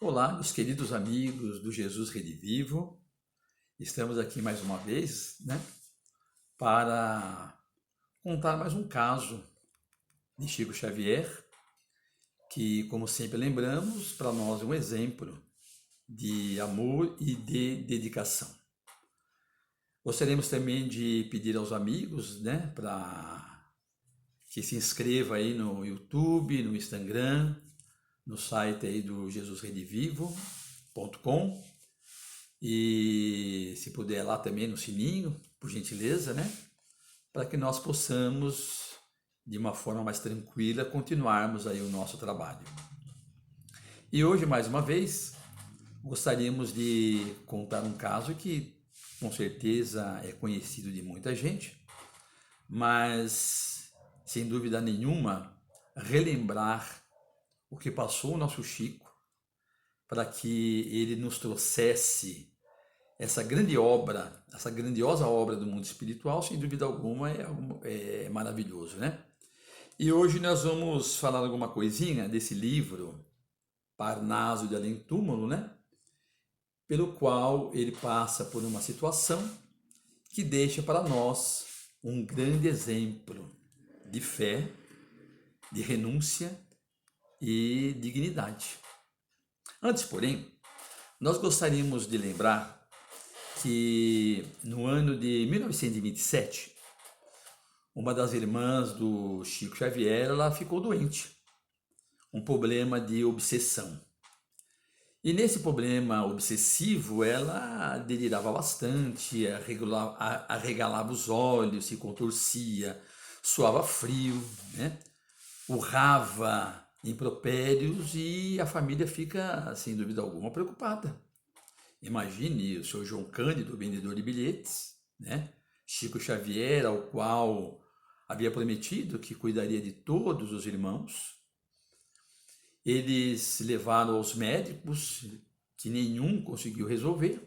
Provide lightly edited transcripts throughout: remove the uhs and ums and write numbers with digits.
Olá, meus queridos amigos do Jesus Redivivo. Estamos aqui mais uma vez, para contar mais um caso de Chico Xavier, que, como sempre lembramos, para nós é um exemplo de amor e de dedicação. Gostaríamos também de pedir aos amigos, para que se inscreva aí no YouTube, no Instagram, no site aí do jesusredivivo.com e se puder lá também no sininho, por gentileza, para que nós possamos, de uma forma mais tranquila, continuarmos aí o nosso trabalho. E hoje, mais uma vez, gostaríamos de contar um caso que com certeza é conhecido de muita gente, mas sem dúvida nenhuma relembrar o que passou o nosso Chico para que ele nos trouxesse essa grande obra, essa grandiosa obra do mundo espiritual, sem dúvida alguma, é maravilhoso, E hoje nós vamos falar alguma coisinha desse livro, Parnaso de Além Túmulo, pelo qual ele passa por uma situação que deixa para nós um grande exemplo de fé, de renúncia e dignidade. Antes, porém, nós gostaríamos de lembrar que no ano de 1927, uma das irmãs do Chico Xavier, ela ficou doente, um problema de obsessão. E nesse problema obsessivo, ela delirava bastante, arregalava os olhos, se contorcia, suava frio, urrava impropérios e a família fica, sem dúvida alguma, preocupada. Imagine o senhor João Cândido, vendedor de bilhetes, Chico Xavier, ao qual havia prometido que cuidaria de todos os irmãos. Eles levaram aos médicos, que nenhum conseguiu resolver.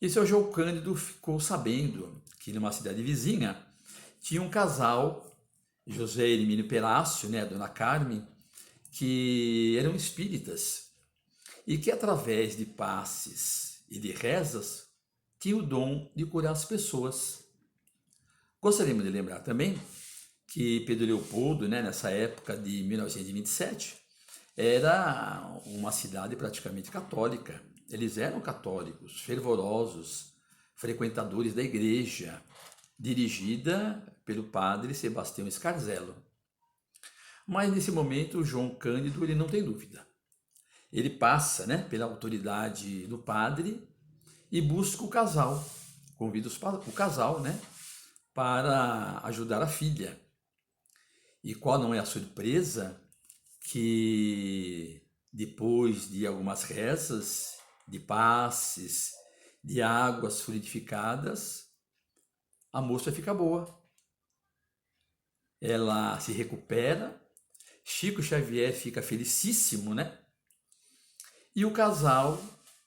E o senhor João Cândido ficou sabendo que numa cidade vizinha tinha um casal, José Hermínio Perácio, a dona Carmen, que eram espíritas e que através de passes e de rezas tinha o dom de curar as pessoas. Gostaríamos de lembrar também que Pedro Leopoldo, nessa época de 1927, era uma cidade praticamente católica. Eles eram católicos, fervorosos, frequentadores da igreja, dirigida pelo padre Sebastião Scarzello. Mas nesse momento, João Cândido ele não tem dúvida. Ele passa pela autoridade do padre e busca o casal, convida o casal para ajudar a filha. E qual não é a surpresa que depois de algumas rezas, de passes, de águas fluidificadas, a moça fica boa. Ela se recupera, Chico Xavier fica felicíssimo, E o casal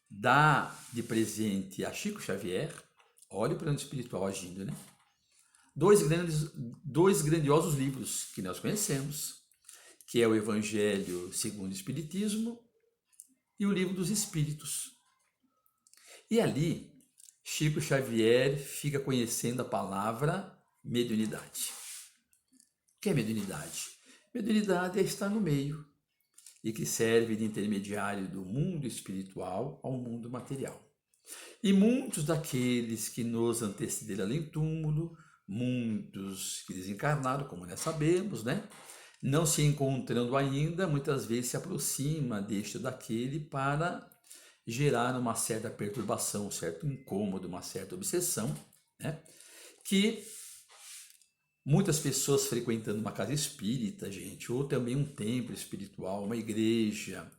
dá de presente a Chico Xavier, olha o plano espiritual agindo, dois grandiosos livros que nós conhecemos, que é o Evangelho segundo o Espiritismo e o Livro dos Espíritos. E ali, Chico Xavier fica conhecendo a palavra mediunidade. O que é mediunidade? Mediunidade é estar no meio e que serve de intermediário do mundo espiritual ao mundo material. E muitos daqueles que nos antecederam além túmulo, muitos que desencarnaram, como nós sabemos, não se encontrando ainda, muitas vezes se aproxima deste ou daquele para gerar uma certa perturbação, um certo incômodo, uma certa obsessão, que muitas pessoas frequentando uma casa espírita, gente, ou também um templo espiritual, uma igreja,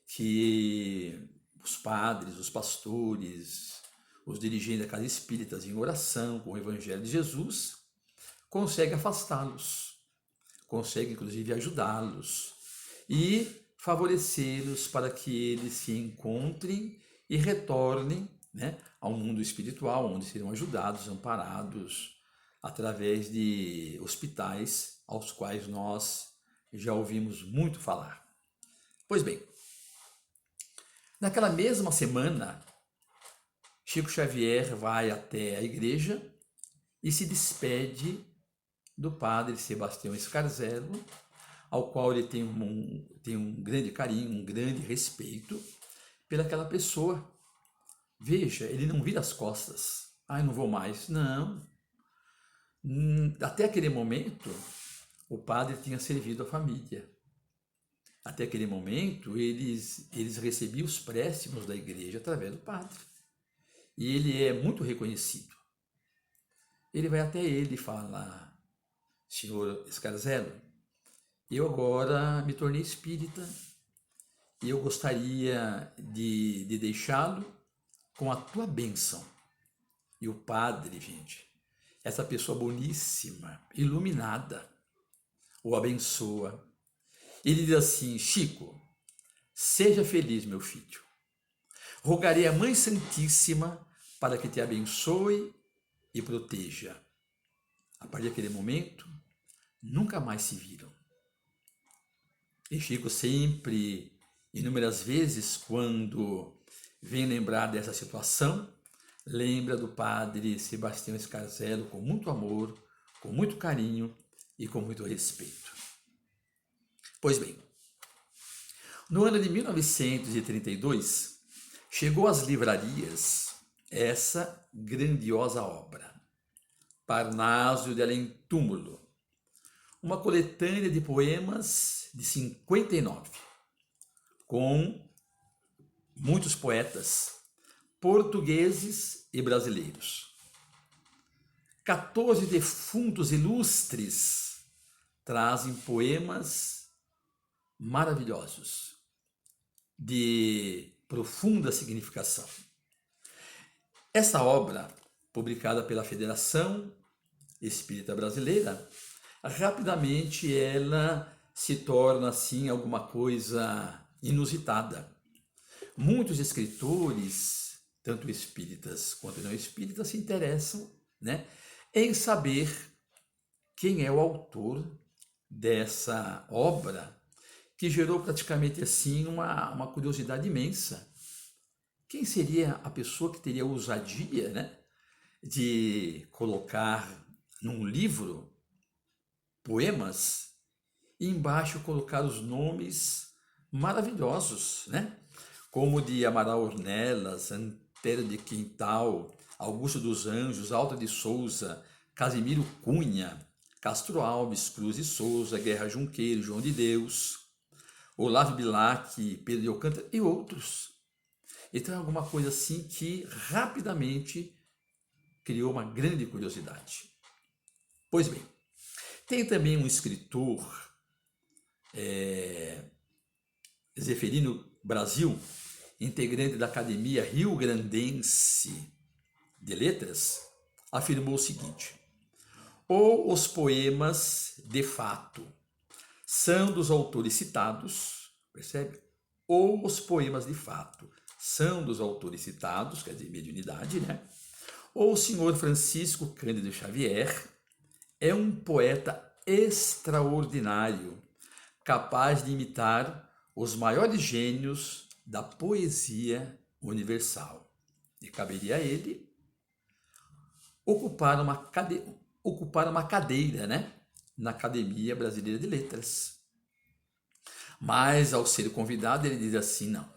que os padres, os pastores, os dirigentes da casa espírita em oração com o Evangelho de Jesus, conseguem afastá-los, conseguem inclusive ajudá-los e favorecê-los para que eles se encontrem e retornem ao mundo espiritual, onde serão ajudados, amparados, através de hospitais aos quais nós já ouvimos muito falar. Pois bem, Naquela mesma semana, Chico Xavier vai até a igreja e se despede do padre Sebastião Scarzelo, ao qual ele tem um grande carinho, um grande respeito pelaquela pessoa. Veja, ele não vira as costas. Ai, não vou mais. Não. Até aquele momento, o padre tinha servido a família. Até aquele momento, eles recebiam os préstimos da igreja através do padre. E ele é muito reconhecido. Ele vai até ele e fala: senhor Scarzelo, eu agora me tornei espírita e eu gostaria de deixá-lo com a tua bênção. E o padre, gente, essa pessoa boníssima, iluminada, o abençoa. Ele diz assim: Chico, seja feliz, meu filho. Rogarei à Mãe Santíssima para que te abençoe e proteja. A partir daquele momento, nunca mais se viram. E Chico sempre, inúmeras vezes, quando vem lembrar dessa situação, lembra do padre Sebastião Scarzelo com muito amor, com muito carinho e com muito respeito. Pois bem, no ano de 1932, chegou às livrarias essa grandiosa obra, Parnaso de Além Túmulo, uma coletânea de poemas de 59, com muitos poetas portugueses e brasileiros. 14 defuntos ilustres trazem poemas maravilhosos, de profunda significação. Essa obra, publicada pela Federação Espírita Brasileira, rapidamente ela se torna assim alguma coisa inusitada. Muitos escritores, tanto espíritas quanto não espíritas, se interessam, né, em saber quem é o autor dessa obra, que gerou praticamente assim uma curiosidade imensa. Quem seria a pessoa que teria a ousadia, né, de colocar num livro poemas e embaixo colocar os nomes maravilhosos, né? Como de Amaral Ornelas, Antero de Quintal, Augusto dos Anjos, Alta de Souza, Casimiro Cunha, Castro Alves, Cruz e Souza, Guerra Junqueiro, João de Deus, Olavo Bilac, Pedro de Alcântara e outros. Então é alguma coisa assim que rapidamente criou uma grande curiosidade. Pois bem, tem também um escritor, Zeferino Brasil, integrante da Academia Rio Grandense de Letras, afirmou o seguinte: ou os poemas de fato são dos autores citados, percebe? Ou os poemas de fato são dos autores citados, quer dizer, mediunidade, né? Ou o senhor Francisco Cândido Xavier é um poeta extraordinário, capaz de imitar os maiores gênios da poesia universal. E caberia a ele ocupar uma cadeira, né, na Academia Brasileira de Letras. Mas, ao ser convidado, ele diz assim: não,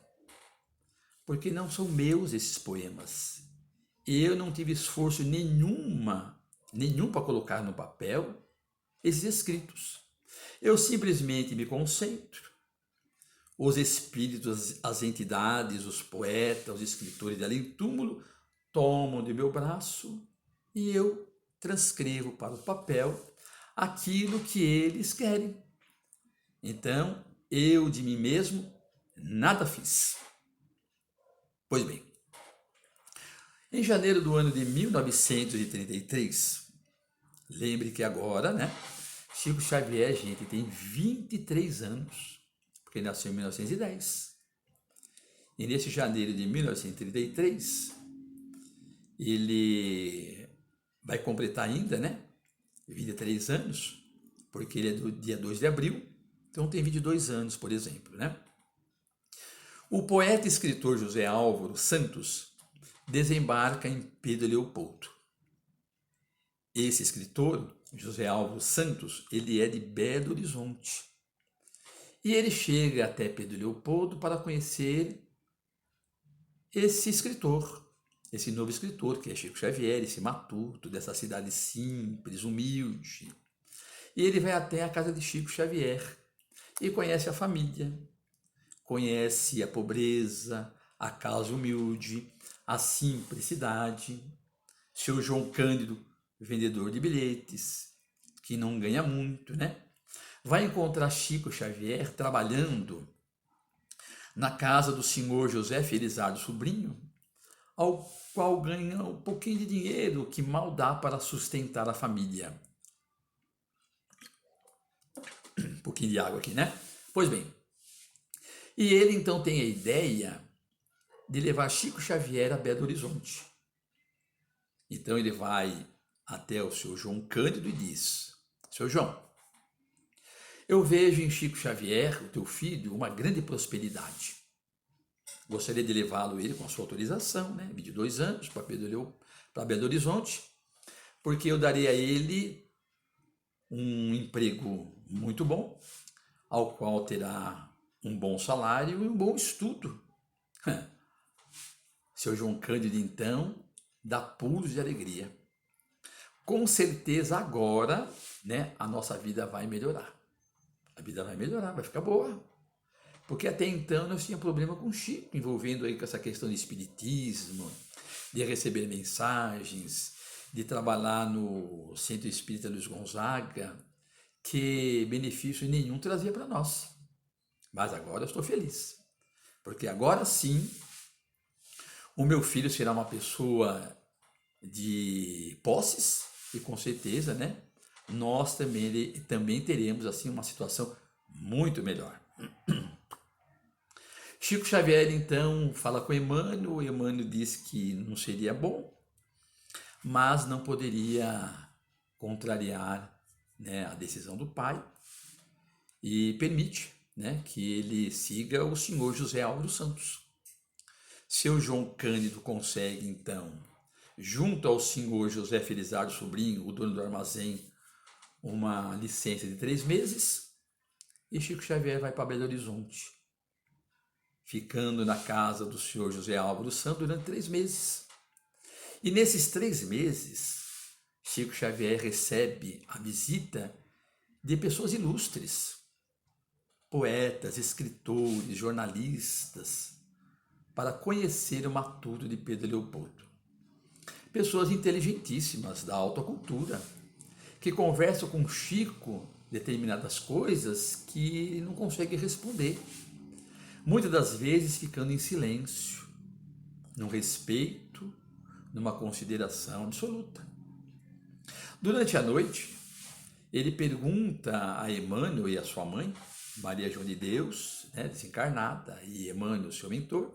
porque não são meus esses poemas. Eu não tive esforço nenhum para colocar no papel esses escritos. Eu simplesmente me concentro. Os espíritos, as entidades, os poetas, os escritores de além túmulo tomam de meu braço e eu transcrevo para o papel aquilo que eles querem. Então, eu de mim mesmo nada fiz. Pois bem, em janeiro do ano de 1933, lembre que agora, né, Chico Xavier, gente, tem 23 anos, porque ele nasceu em 1910. E nesse janeiro de 1933, ele vai completar ainda, né, 23 anos, porque ele é do dia 2 de abril, então tem 22 anos, por exemplo, né? O poeta e escritor José Álvaro Santos desembarca em Pedro Leopoldo. Esse escritor, José Álvaro Santos, ele é de Belo Horizonte. E ele chega até Pedro Leopoldo para conhecer esse escritor, esse novo escritor, que é Chico Xavier, esse matuto dessa cidade simples, humilde. E ele vai até a casa de Chico Xavier e conhece a família, conhece a pobreza, a casa humilde, a simplicidade. Seu João Cândido, vendedor de bilhetes, que não ganha muito, né? Vai encontrar Chico Xavier trabalhando na casa do senhor José Felizardo Sobrinho, ao qual ganha um pouquinho de dinheiro que mal dá para sustentar a família. Um pouquinho de água aqui, né? Pois bem, e ele então tem a ideia de levar Chico Xavier a Belo Horizonte. Então ele vai até o seu João Cândido e diz: seu João, eu vejo em Chico Xavier, o teu filho, uma grande prosperidade. Gostaria de levá-lo ele com a sua autorização, né? 22 anos, para Belo Horizonte, porque eu darei a ele um emprego muito bom, ao qual terá um bom salário e um bom estudo. Seu João Cândido, então, dá pulos de alegria. Com certeza agora, né, a nossa vida vai melhorar. A vida vai melhorar, vai ficar boa. Porque até então nós tínhamos problema com Chico, envolvendo aí com essa questão de espiritismo, de receber mensagens, de trabalhar no Centro Espírita Luiz Gonzaga, que benefício nenhum trazia para nós. Mas agora eu estou feliz, porque agora sim o meu filho será uma pessoa de posses e com certeza, né, nós também teremos assim uma situação muito melhor. Chico Xavier então fala com Emmanuel diz que não seria bom, mas não poderia contrariar, né, a decisão do pai e permite, né, que ele siga o senhor José Álvaro Santos. Seu João Cândido consegue então, junto ao senhor José Felizardo Sobrinho, o dono do armazém, uma licença de 3 meses e Chico Xavier vai para Belo Horizonte, ficando na casa do senhor José Álvaro Santos durante 3 meses. E nesses 3 meses, Chico Xavier recebe a visita de pessoas ilustres, poetas, escritores, jornalistas, para conhecer o matuto de Pedro Leopoldo. Pessoas inteligentíssimas, da alta cultura, que conversam com Chico determinadas coisas que ele não consegue responder. Muitas das vezes ficando em silêncio, num respeito, numa consideração absoluta. Durante a noite, ele pergunta a Emmanuel e a sua mãe, Maria João de Deus, né, desencarnada, e Emmanuel, seu mentor,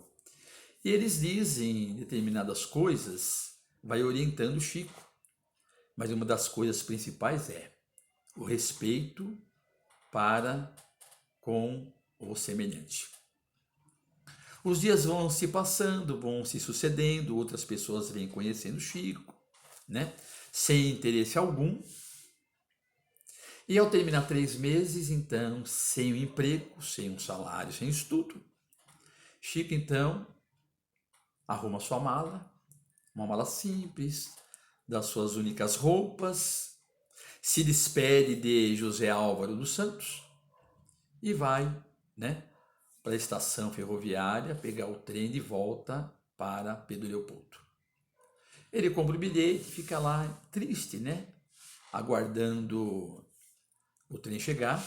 e eles dizem determinadas coisas, vai orientando Chico, mas uma das coisas principais é o respeito para com o semelhante. Os dias vão se passando, vão se sucedendo, outras pessoas vêm conhecendo Chico, né? Sem interesse algum. E ao terminar 3 meses, então, sem um emprego, sem um salário, sem estudo, Chico, então, arruma sua mala, uma mala simples, das suas únicas roupas, se despede de José Álvaro dos Santos e vai, né, para a estação ferroviária, pegar o trem de volta para Pedro Leopoldo. Ele compra o bilhete, fica lá triste, né, aguardando o trem chegar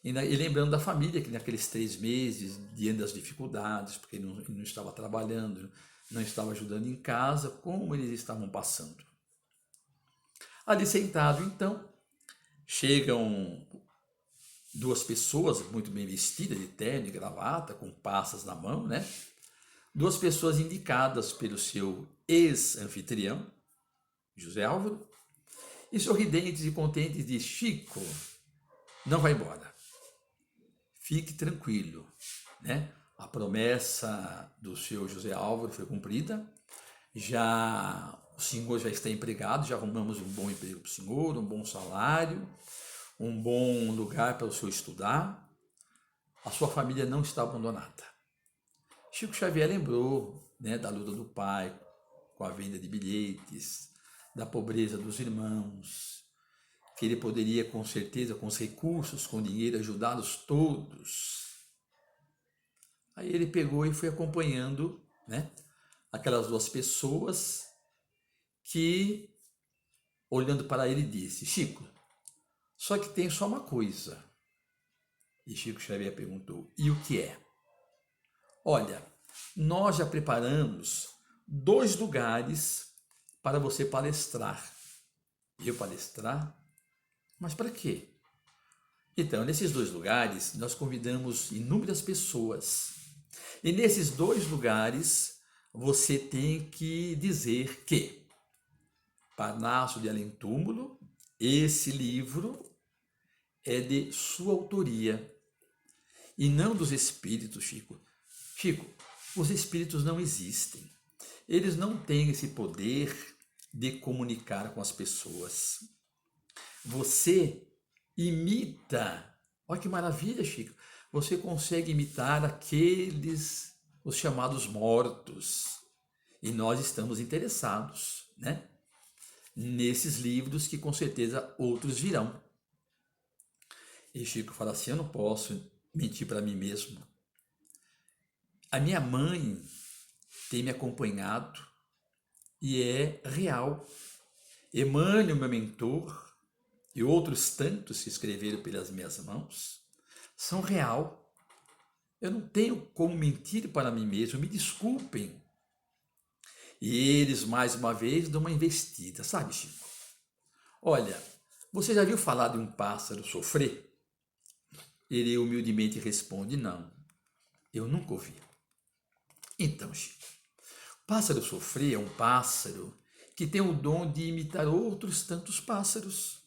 e lembrando da família que naqueles 3 meses, diante das dificuldades, porque ele não estava trabalhando, não estava ajudando em casa, como eles estavam passando. Ali sentado, então, chegam 2 pessoas muito bem vestidas, de terno e gravata, com passas na mão, né? 2 pessoas indicadas pelo seu ex-anfitrião, José Álvaro, e sorridentes e contentes diz: Chico, não vai embora. Fique tranquilo, né? A promessa do seu José Álvaro foi cumprida. O senhor já está empregado, já arrumamos um bom emprego para o senhor, um bom salário, um bom lugar para o senhor estudar. A sua família não está abandonada. Chico Xavier lembrou, né, da luta do pai com a venda de bilhetes, da pobreza dos irmãos, que ele poderia, com certeza, com os recursos, com dinheiro, ajudá-los todos. Aí ele pegou e foi acompanhando, né, aquelas duas pessoas que, olhando para ele, disse: Chico, só que tem só uma coisa. E Chico Xavier perguntou: e o que é? Olha, nós já preparamos 2 lugares para você palestrar. Eu palestrar? Mas para quê? Então, nesses 2 lugares, nós convidamos inúmeras pessoas. E nesses 2 lugares, você tem que dizer que Parnaso de Além Túmulo, esse livro é de sua autoria e não dos espíritos, Chico. Chico, os espíritos não existem. Eles não têm esse poder de comunicar com as pessoas. Você imita. Olha que maravilha, Chico. Você consegue imitar os chamados mortos. E nós estamos interessados, né, nesses livros que com certeza outros virão. E Chico fala assim: eu não posso mentir para mim mesmo. A minha mãe tem me acompanhado e é real. Emmanuel, meu mentor, e outros tantos que escreveram pelas minhas mãos, são real. Eu não tenho como mentir para mim mesmo, me desculpem. E eles, mais uma vez, dão uma investida, sabe, Chico? Olha, você já viu falar de um pássaro sofrer? Ele humildemente responde: não, eu nunca ouvi. Então, Chico, o pássaro sofrer é um pássaro que tem o dom de imitar outros tantos pássaros.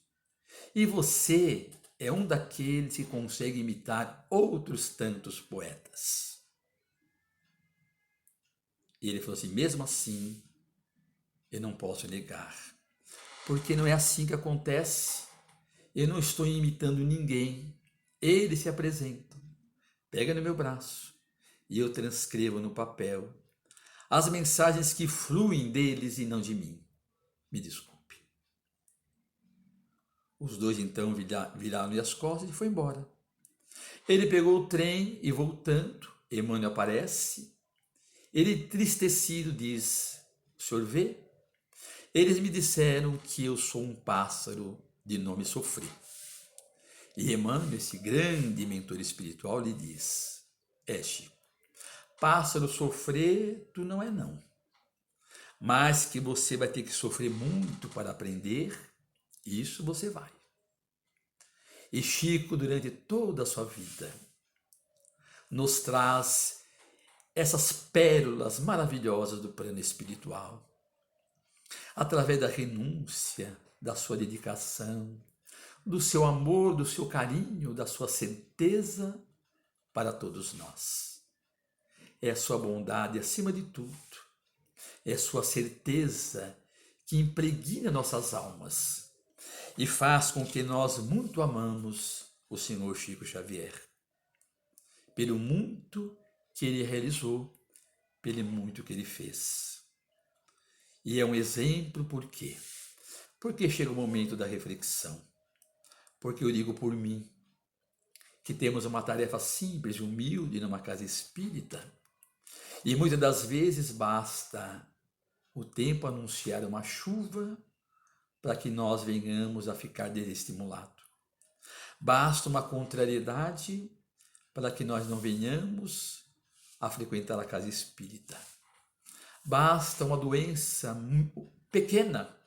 E você é um daqueles que consegue imitar outros tantos poetas. E ele falou assim: mesmo assim, eu não posso negar, porque não é assim que acontece. Eu não estou imitando ninguém. Eles se apresentam, pega no meu braço e eu transcrevo no papel as mensagens que fluem deles e não de mim. Me desculpe. Os 2 então viraram as costas e foi embora. Ele pegou o trem e, voltando, Emmanuel aparece. Ele, entristecido, diz: o senhor vê? Eles me disseram que eu sou um pássaro de nome Sofrer. E Emmanuel, esse grande mentor espiritual, lhe diz: Chico, pássaro sofrer, tu não é não. Mas que você vai ter que sofrer muito para aprender, isso você vai. E Chico, durante toda a sua vida, nos traz essas pérolas maravilhosas do plano espiritual, através da renúncia, da sua dedicação, do seu amor, do seu carinho, da sua certeza para todos nós. É a sua bondade acima de tudo, é a sua certeza que impregna nossas almas e faz com que nós muito amamos o Senhor Chico Xavier, pelo muito que ele realizou, pelo muito que ele fez. E é um exemplo por quê? Porque chega o momento da reflexão. Porque eu digo por mim, que temos uma tarefa simples e humilde numa casa espírita, e muitas das vezes basta o tempo anunciar uma chuva para que nós venhamos a ficar desestimulados. Basta uma contrariedade para que nós não venhamos a frequentar a casa espírita. Basta uma doença pequena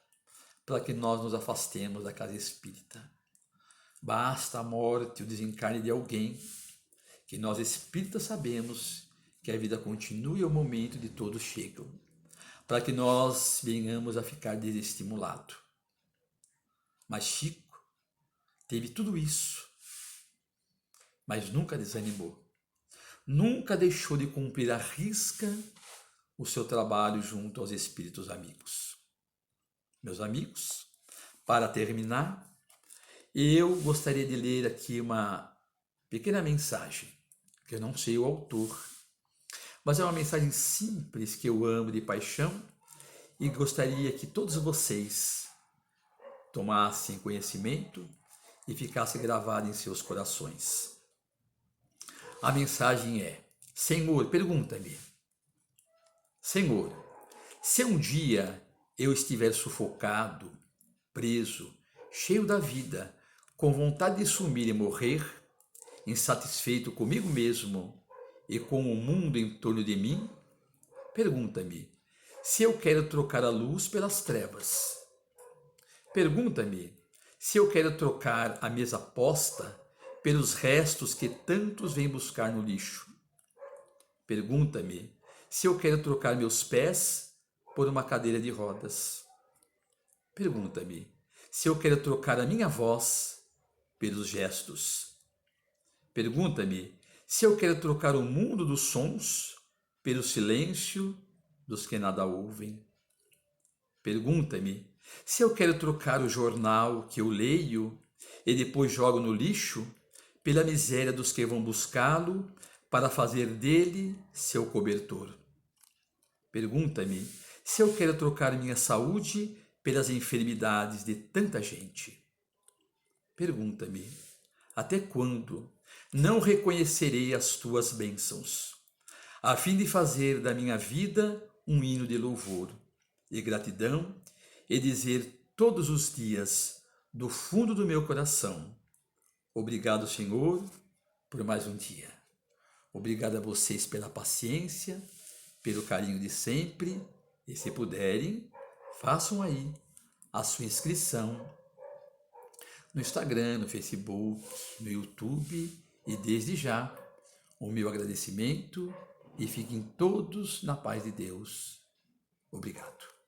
para que nós nos afastemos da casa espírita. Basta a morte, o desencarne de alguém, que nós espíritas sabemos que a vida continua e o momento de todos chegam, para que nós venhamos a ficar desestimulados. Mas Chico teve tudo isso, mas nunca desanimou. nunca deixou de cumprir à risca o seu trabalho junto aos espíritos amigos. Meus amigos, para terminar, eu gostaria de ler aqui uma pequena mensagem, que eu não sei o autor, mas é uma mensagem simples que eu amo de paixão e gostaria que todos vocês tomassem conhecimento e ficasse gravado em seus corações. A mensagem é: Senhor, pergunta-me. Senhor, se um dia eu estiver sufocado, preso, cheio da vida, com vontade de sumir e morrer, insatisfeito comigo mesmo e com o mundo em torno de mim, pergunta-me se eu quero trocar a luz pelas trevas. Pergunta-me se eu quero trocar a mesa posta pelos restos que tantos vêm buscar no lixo. Pergunta-me se eu quero trocar meus pés por uma cadeira de rodas. Pergunta-me se eu quero trocar a minha voz pelos gestos. Pergunta-me se eu quero trocar o mundo dos sons pelo silêncio dos que nada ouvem. Pergunta-me se eu quero trocar o jornal que eu leio e depois jogo no lixo pela miséria dos que vão buscá-lo para fazer dele seu cobertor. Pergunta-me se eu quero trocar minha saúde pelas enfermidades de tanta gente. Pergunta-me até quando não reconhecerei as tuas bênçãos, a fim de fazer da minha vida um hino de louvor e gratidão e dizer todos os dias, do fundo do meu coração: obrigado, Senhor, por mais um dia. Obrigado a vocês pela paciência, pelo carinho de sempre, e se puderem, façam aí a sua inscrição no Instagram, no Facebook, no YouTube, e desde já o meu agradecimento, e fiquem todos na paz de Deus. Obrigado.